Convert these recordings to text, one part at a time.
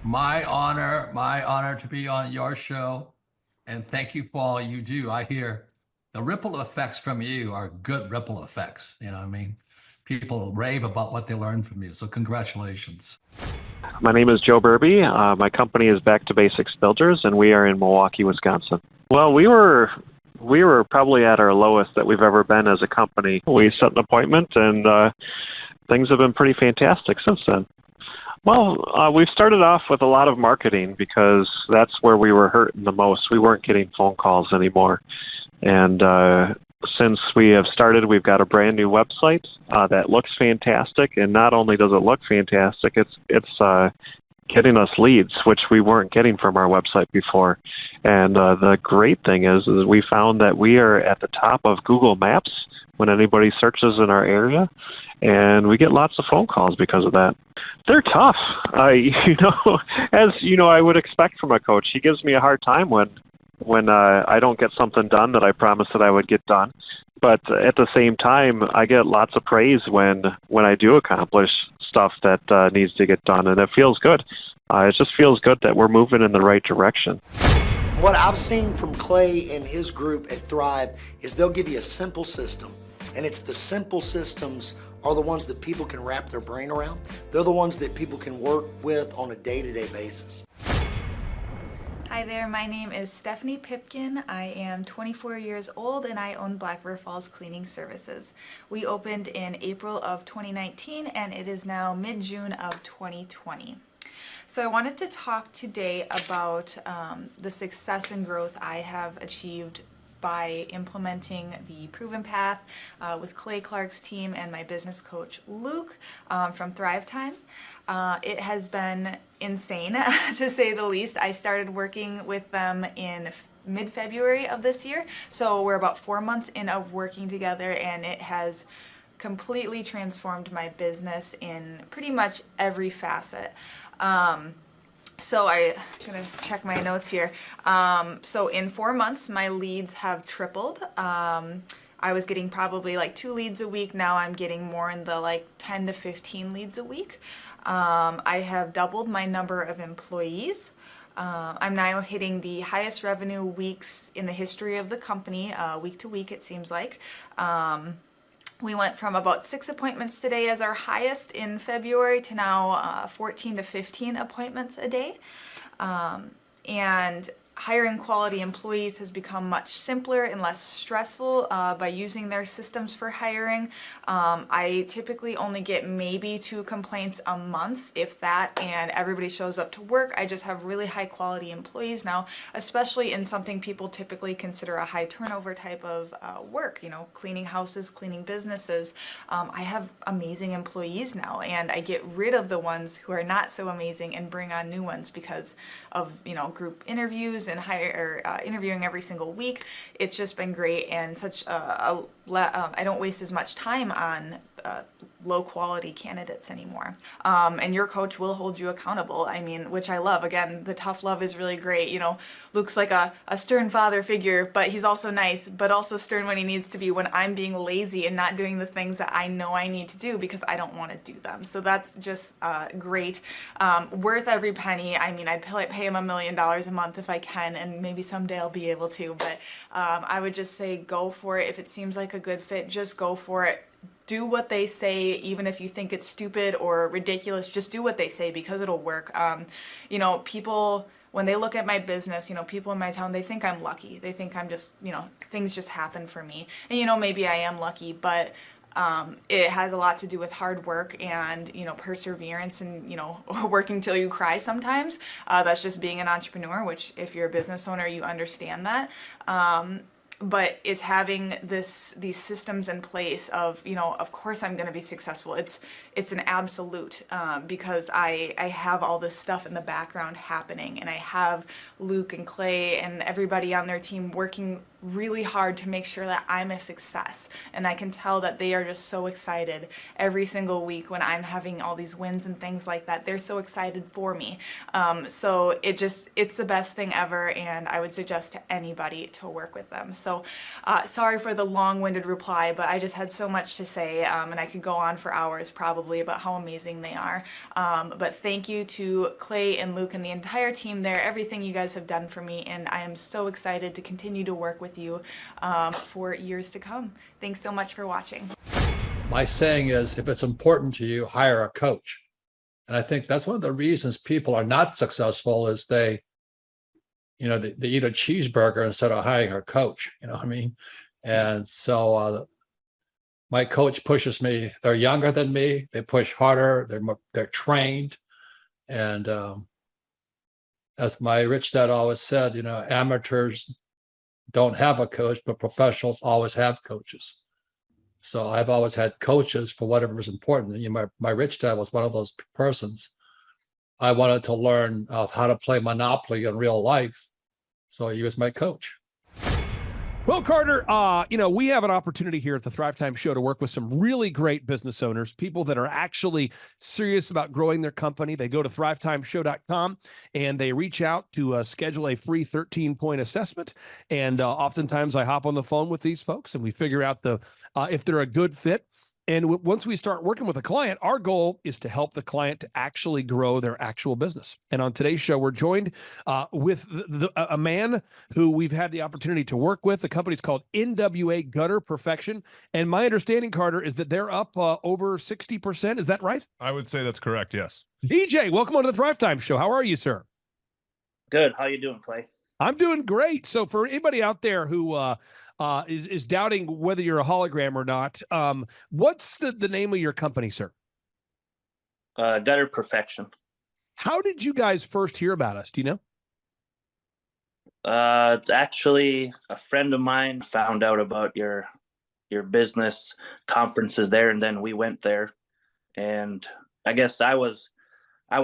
My honor to be on your show. And thank you for all you do. I hear the ripple effects from you are good ripple effects. You know what I mean? People rave about what they learn from you. So congratulations. My name is Joe Burby. My company is Back to Basics Builders, and we are in Milwaukee, Wisconsin. Well, we were probably at our lowest that we've ever been as a company. We set an appointment, and things have been pretty fantastic since then. Well, we've started off with a lot of marketing because that's where we were hurting the most. We weren't getting phone calls anymore. And since we have started, we've got a brand new website that looks fantastic. And not only does it look fantastic, it's getting us leads, which we weren't getting from our website before. And the great thing is we found that we are at the top of Google Maps when anybody searches in our area, and we get lots of phone calls because of that. They're tough. As you know, I would expect from a coach. He gives me a hard time when I don't get something done that I promised that I would get done. But at the same time, I get lots of praise when I do accomplish stuff that needs to get done, and it feels good. It just feels good that we're moving in the right direction. What I've seen from Clay and his group at Thrive is they'll give you a simple system, and it's the simple systems are the ones that people can wrap their brain around. They're the ones that people can work with on a day-to-day basis. Hi there, my name is Stephanie Pipkin. I am 24 years old and I own Black River Falls Cleaning Services. We opened in April of 2019 and it is now mid-June of 2020. So I wanted to talk today about the success and growth I have achieved by implementing the Proven Path with Clay Clark's team and my business coach Luke from Thrivetime. It has been insane to say the least. I started working with them in mid-February of this year, so we're about 4 months in of working together, and it has completely transformed my business in pretty much every facet. So I'm gonna check my notes here. So in 4 months, my leads have tripled. I was getting probably like 2 leads a week. Now I'm getting more in the like 10 to 15 leads a week. I have doubled my number of employees. I'm now hitting the highest revenue weeks in the history of the company, week to week it seems like. We went from about 6 appointments today as our highest in February to now 14 to 15 appointments a day. And hiring quality employees has become much simpler and less stressful by using their systems for hiring. I typically only get maybe 2 complaints a month, if that, and everybody shows up to work. I just have really high quality employees now, especially in something people typically consider a high turnover type of work, you know, cleaning houses, cleaning businesses. I have amazing employees now, and I get rid of the ones who are not so amazing and bring on new ones because of, you know, group interviews and interviewing every single week. It's just been great, and such I don't waste as much time on low quality candidates anymore. And your coach will hold you accountable. I mean, which I love. Again, the tough love is really great. You know, Luke's like a stern father figure, but he's also nice, but also stern when he needs to be, when I'm being lazy and not doing the things that I know I need to do because I don't want to do them. So that's just great. Worth every penny. I mean, I'd pay him $1 million a month if I can, and maybe someday I'll be able to, but I would just say go for it. If it seems like a good fit, just go for it. Do what they say, even if you think it's stupid or ridiculous, just do what they say because it'll work. You know, people, when they look at my business, you know, people in my town, they think I'm lucky. They think I'm just, you know, things just happen for me. And, you know, maybe I am lucky, but it has a lot to do with hard work and, you know, perseverance and, you know, working till you cry sometimes. That's just being an entrepreneur, which if you're a business owner, you understand that. But it's having these systems in place of, you know, of course I'm going to be successful. It's an absolute because I have all this stuff in the background happening, and I have Luke and Clay and everybody on their team working really hard to make sure that I'm a success. And I can tell that they are just so excited every single week when I'm having all these wins and things like that. They're so excited for me. So it's the best thing ever, and I would suggest to anybody to work with them. So sorry for the long-winded reply, but I just had so much to say, and I could go on for hours probably about how amazing they are. But thank you to Clay and Luke and the entire team there, everything you guys have done for me, and I am so excited to continue to work with you for years to come. Thanks so much for watching. My saying is, if it's important to you, hire a coach. And I think that's one of the reasons people are not successful is they eat a cheeseburger instead of hiring a coach. You know what I mean? And so my coach pushes me. They're younger than me. They push harder. They're trained. And as my rich dad always said, amateurs don't have a coach, but professionals always have coaches. So I've always had coaches for whatever is important. My rich dad was one of those persons. I wanted to learn how to play Monopoly in real life. So he was my coach. Well, Carter, we have an opportunity here at the Thrivetime Show to work with some really great business owners, people that are actually serious about growing their company. They go to thrivetimeshow.com and they reach out to schedule a free 13-point assessment. And oftentimes I hop on the phone with these folks and we figure out if they're a good fit. And once we start working with a client, our goal is to help the client to actually grow their actual business. And on today's show, we're joined with a man who we've had the opportunity to work with. The company's called NWA Gutter Perfection. And my understanding, Carter, is that they're up over 60%. Is that right? I would say that's correct, yes. DJ, welcome on to the Thrivetime Show. How are you, sir? Good. How you doing, Clay? I'm doing great. So for anybody out there who is doubting whether you're a hologram or not, what's the name of your company, sir? Gutter Perfection. How did you guys first hear about us? Do you know? It's actually a friend of mine found out about your business conferences there, and then we went there, and I guess I was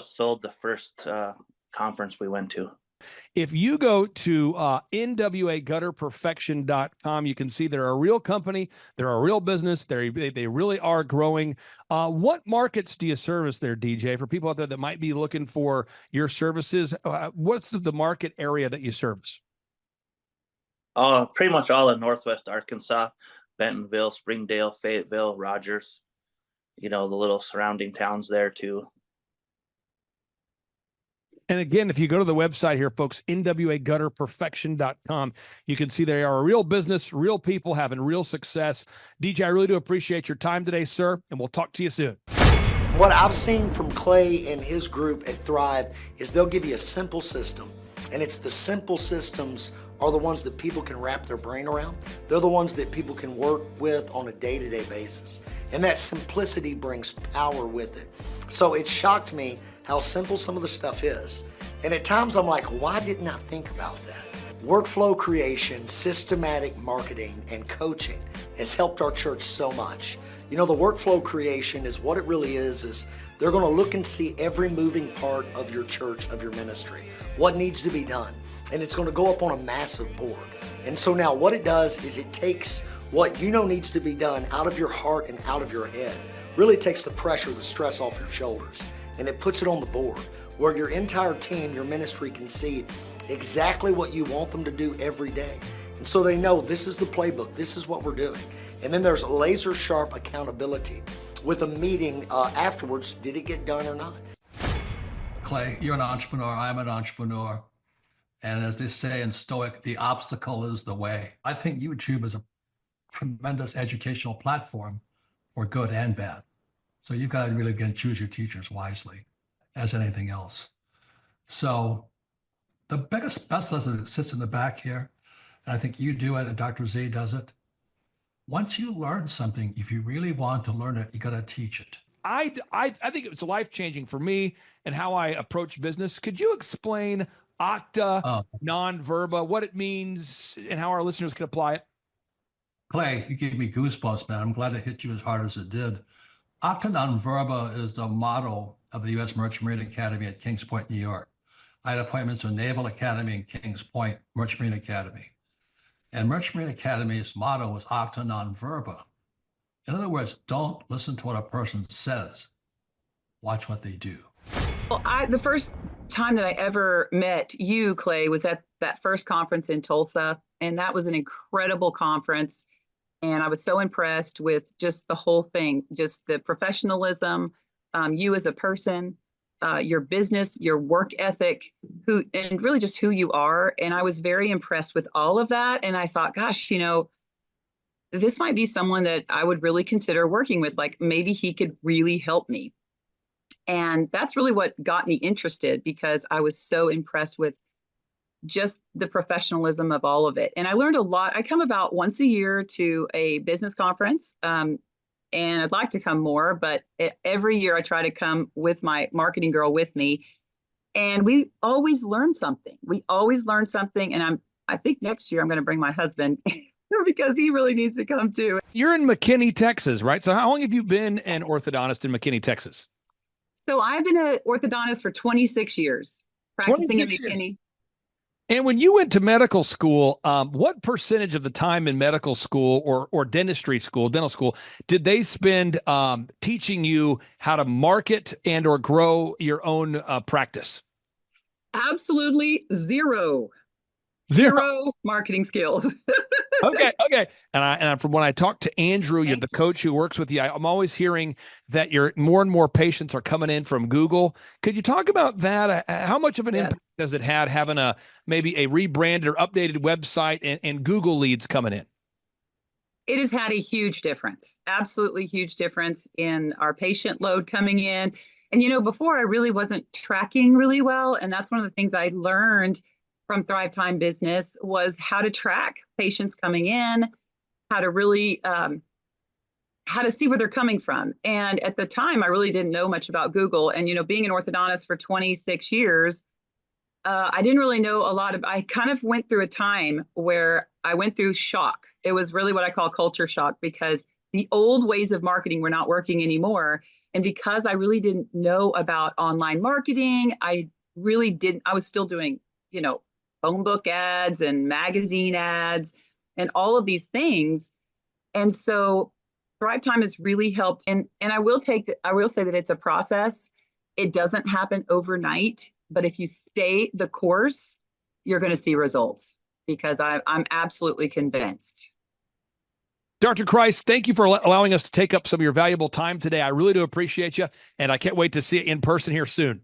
sold the first conference we went to. If you go to nwagutterperfection.com, you can see they're a real company. They're a real business. They really are growing. What markets do you service there, DJ? For people out there that might be looking for your services, what's the market area that you service? Pretty much all in Northwest Arkansas, Bentonville, Springdale, Fayetteville, Rogers, the little surrounding towns there too. And again, if you go to the website here, folks, nwagutterperfection.com, you can see they are a real business, real people having real success. DJ, I really do appreciate your time today, sir, and we'll talk to you soon. What I've seen from Clay and his group at Thrive is they'll give you a simple system, and it's the simple systems are the ones that people can wrap their brain around. They're the ones that people can work with on a day-to-day basis. And that simplicity brings power with it. So it shocked me how simple some of the stuff is. And at times I'm like, why didn't I think about that? Workflow creation, systematic marketing, and coaching has helped our church so much. The workflow creation is what it really is they're gonna look and see every moving part of your church, of your ministry, what needs to be done. And it's gonna go up on a massive board. And so now what it does is it takes what needs to be done out of your heart and out of your head. Really takes the pressure, the stress off your shoulders, and it puts it on the board where your entire team, your ministry can see exactly what you want them to do every day. And so they know this is the playbook, this is what we're doing. And then there's laser sharp accountability with a meeting afterwards. Did it get done or not? Clay, you're an entrepreneur. I'm an entrepreneur. And as they say in Stoic, the obstacle is the way. I think YouTube is a tremendous educational platform for good and bad. So you've got to really, again, choose your teachers wisely as anything else. So the best lesson sits in the back here, and I think you do it and Dr. Z does it. Once you learn something, if you really want to learn it, you got to teach it. I think it's life-changing for me and how I approach business. Could you explain Octa, non-verba, what it means and how our listeners can apply it? Clay, you gave me goosebumps, man. I'm glad it hit you as hard as it did. Octa non-verba is the motto of the U.S. Merchant Marine Academy at Kings Point, New York. I had appointments with Naval Academy and Kings Point Merchant Marine Academy. And Merchant Marine Academy's motto is Acta non verba. In other words, don't listen to what a person says. Watch what they do. Well, the first time that I ever met you, Clay, was at that first conference in Tulsa. And that was an incredible conference. And I was so impressed with just the whole thing, just the professionalism, you as a person, your business, your work ethic, and really just who you are. And I was very impressed with all of that. And I thought, gosh, this might be someone that I would really consider working with. Like maybe he could really help me. And that's really what got me interested, because I was so impressed with just the professionalism of all of it. And I learned a lot. I come about once a year to a business conference, and I'd like to come more, but every year I try to come with my marketing girl with me. And we always learn something. And I think next year I'm going to bring my husband because he really needs to come too. You're in McKinney, Texas, right? So how long have you been an orthodontist in McKinney, Texas? So I've been an orthodontist for 26 years, practicing in McKinney. And when you went to medical school, what percentage of the time in medical school or dental school, did they spend teaching you how to market and or grow your own practice? Absolutely zero marketing skills. Okay. And from when I talked to Andrew, you're the coach who works with you, I'm always hearing that more and more patients are coming in from Google. Could you talk about that? How much of an impact does it have having maybe a rebranded or updated website and Google leads coming in? It has had a huge difference, absolutely huge difference in our patient load coming in. And, before I really wasn't tracking really well. And that's one of the things I learned from Thrivetime Business was how to track patients coming in, how to really, how to see where they're coming from. And at the time, I really didn't know much about Google. And, being an orthodontist for 26 years, I didn't really know a lot I kind of went through a time where I went through shock. It was really what I call culture shock, because the old ways of marketing were not working anymore. And because I really didn't know about online marketing, I was still doing, phone book ads and magazine ads and all of these things. And so Thrivetime has really helped. And I will say that it's a process. It doesn't happen overnight, but if you stay the course, you're going to see results, because I'm absolutely convinced. Dr. Christ, thank you for allowing us to take up some of your valuable time today. I really do appreciate you, and I can't wait to see you in person here soon.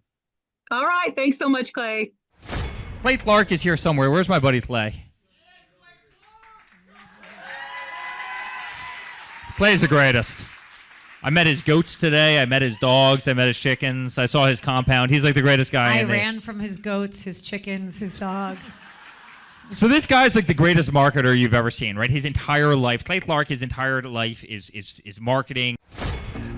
All right. Thanks so much, Clay. Clay Clark is here somewhere. Where's my buddy Clay? Clay's the greatest. I met his goats today. I met his dogs. I met his chickens. I saw his compound. He's like the greatest guy. I ran from his goats, his chickens, his dogs. So this guy's like the greatest marketer you've ever seen, right? His entire life, Clay Clark, his entire life is marketing.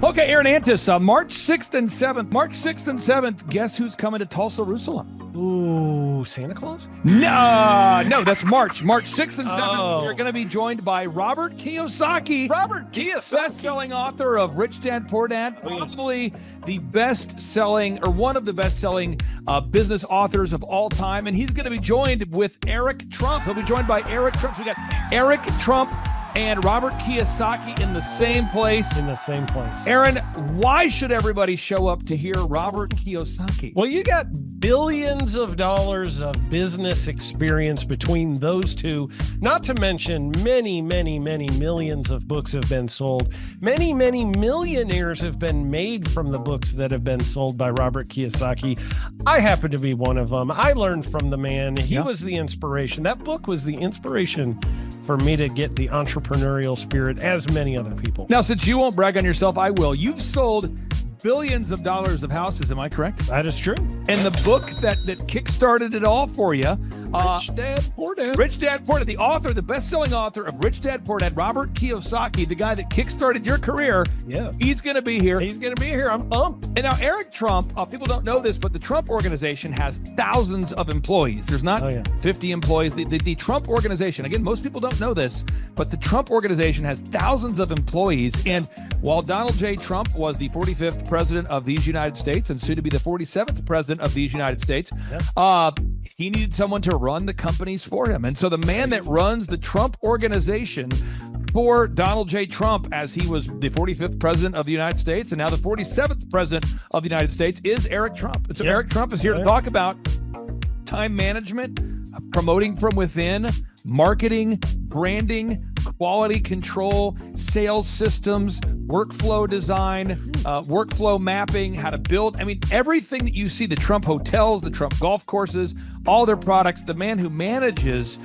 Okay, Aaron Antis, March 6th and 7th. March 6th and 7th, guess who's coming to Tulsa, Jerusalem? Ooh, Santa Claus? No, that's March 6th and 7th. You're going to be joined by Robert Kiyosaki. Best-selling author of Rich Dad, Poor Dad, probably the best-selling or one of the best-selling business authors of all time. And he's going to be joined with Eric Trump. He'll be joined by Eric Trump. So we got Eric Trump and Robert Kiyosaki in the same place. Aaron, why should everybody show up to hear Robert Kiyosaki? Well, you got billions of dollars of business experience between those two, not to mention many, many, many millions of books have been sold. Many, many millionaires have been made from the books that have been sold by Robert Kiyosaki. I happen to be one of them. I learned from the man. He was the inspiration. That book was the inspiration for me to get the entrepreneurial spirit, as many other people. Now, since you won't brag on yourself, I will. You've sold billions of dollars of houses, am I correct? That is true. And the book that kickstarted it all for you, Rich Dad, Poor Dad. Rich Dad, Poor Dad, the author, the best-selling author of Rich Dad, Poor Dad, Robert Kiyosaki, the guy that kickstarted your career. Yeah. He's going to be here. I'm pumped. And now Eric Trump, people don't know this, but the Trump organization has thousands of employees. There's not 50 employees. The Trump organization, again, most people don't know this, but the Trump organization has thousands of employees. And while Donald J. Trump was the 45th president of these United States and soon to be the 47th president of these United States, he needed someone to run the companies for him. And so the man that runs the Trump organization for Donald J. Trump, as he was the 45th president of the United States and now the 47th president of the United States, is Eric Trump. And so Eric Trump is here to talk about time management, promoting from within, marketing, branding, quality control, sales systems, workflow design, workflow mapping, how to build. I mean, everything that you see, the Trump hotels, the Trump golf courses, all their products, the man who manages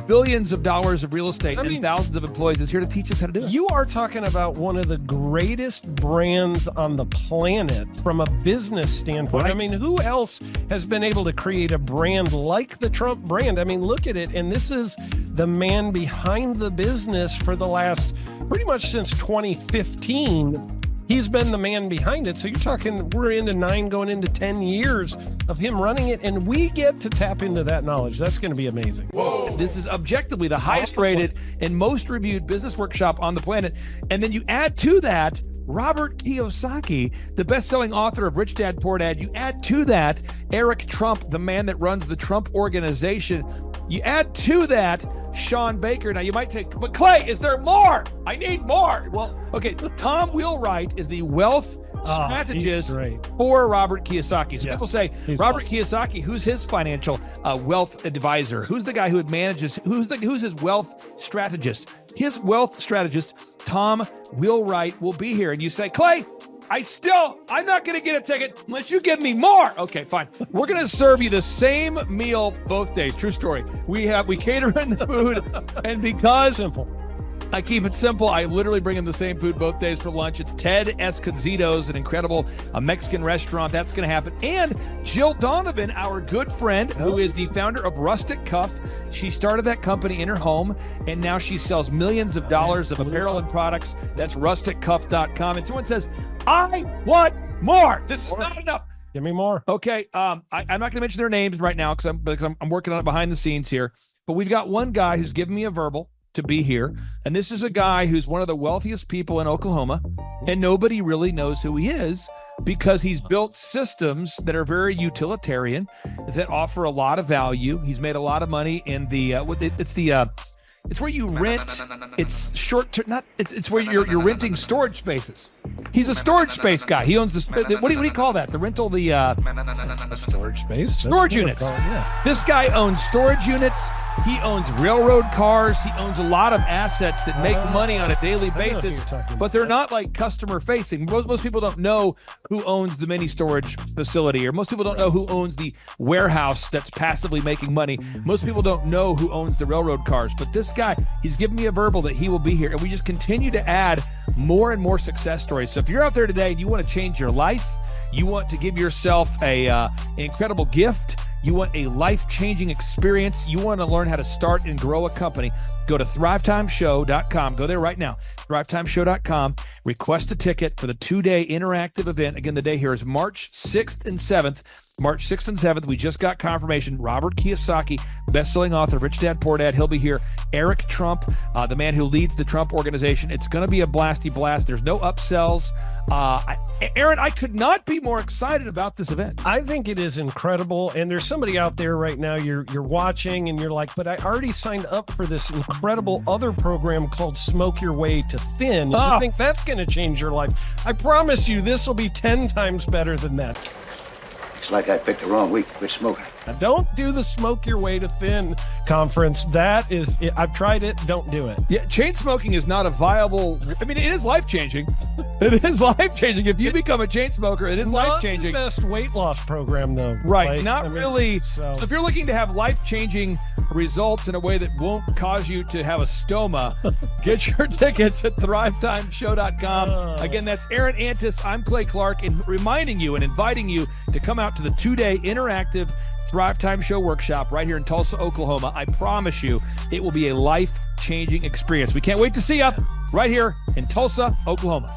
billions of dollars of real estate and thousands of employees is here to teach us how to do it. You are talking about one of the greatest brands on the planet from a business standpoint. Right. I mean, who else has been able to create a brand like the Trump brand? I mean, look at it. And this is the man behind the business for the last pretty much since 2015. He's been the man behind it. So you're talking, we're into 9 going into 10 years of him running it, and we get to tap into that knowledge. That's going to be amazing. Whoa. This is objectively the highest rated and most reviewed business workshop on the planet. And then you add to that Robert Kiyosaki, the best-selling author of Rich Dad, Poor Dad. You add to that Eric Trump, the man that runs the Trump organization. You add to that Sean Baker. Now you might take, but Clay, is there more? I need more. Well, okay. Tom Wheelwright is the wealth strategist for Robert Kiyosaki. So people say, Robert Kiyosaki, who's his financial wealth advisor? Who's the guy who manages? Who's his wealth strategist? His wealth strategist, Tom Wheelwright, will be here. And you say, Clay, I'm not going to get a ticket unless you give me more. Okay, fine. We're going to serve you the same meal both days. True story. We cater in the food, and because I keep it simple, I literally bring in the same food both days for lunch. It's Ted Escondido's, an incredible Mexican restaurant. That's going to happen. And Jill Donovan, our good friend, who is the founder of Rustic Cuff. She started that company in her home, and now she sells millions of dollars of apparel and products. That's rusticcuff.com. And someone says, I want more. This is not enough. Give me more. Okay. I'm not going to mention their names right now because I'm working on it behind the scenes here. But we've got one guy who's given me a verbal to be here. And this is a guy who's one of the wealthiest people in Oklahoma, and nobody really knows who he is because he's built systems that are very utilitarian, that offer a lot of value. He's made a lot of money in it's where you rent. It's short term. It's where you're renting storage spaces. He's a storage space guy. He owns what do you call that? The rental, storage space, storage units. This guy owns storage units. He owns railroad cars. He owns a lot of assets that make money on a daily basis, but they're not like customer facing. Most people don't know who owns the mini storage facility, or most people don't know who owns the warehouse that's passively making money. Most people don't know who owns the railroad cars, but this guy, he's given me a verbal that he will be here, and we just continue to add more and more success stories. So if you're out there today and you want to change your life, you want to give yourself an incredible gift, you want a life-changing experience, you want to learn how to start and grow a company, go to thrivetimeshow.com. Go there right now, thrivetimeshow.com. Request a ticket for the 2-day interactive event. Again, the day here is March 6th and 7th. March 6th and 7th, we just got confirmation. Robert Kiyosaki, best-selling author of Rich Dad, Poor Dad. He'll be here. Eric Trump, the man who leads the Trump organization. It's going to be a blasty blast. There's no upsells. Aaron, I could not be more excited about this event. I think it is incredible. And there's somebody out there right now, you're watching and you're like, but I already signed up for this incredible other program called Smoke Your Way to Thin. I think that's going to change your life. I promise you, this will be 10 times better than that. Looks like I picked the wrong week to quit smoking. Now, don't do the Smoke Your Way to Thin conference. That is, I've tried it. Don't do it. Yeah, chain smoking is not a viable. I mean, it is life-changing. It is life-changing. If you become a chain smoker, it is life-changing. Not the best weight loss program, though. Right, really. So if you're looking to have life-changing results in a way that won't cause you to have a stoma, get your tickets at thrivetimeshow.com. Again, that's Aaron Antis. I'm Clay Clark, and reminding you and inviting you to come out to the 2-day interactive Thrive Time Show workshop right here in Tulsa, Oklahoma. I promise you, it will be a life-changing experience. We can't wait to see you right here in Tulsa, Oklahoma.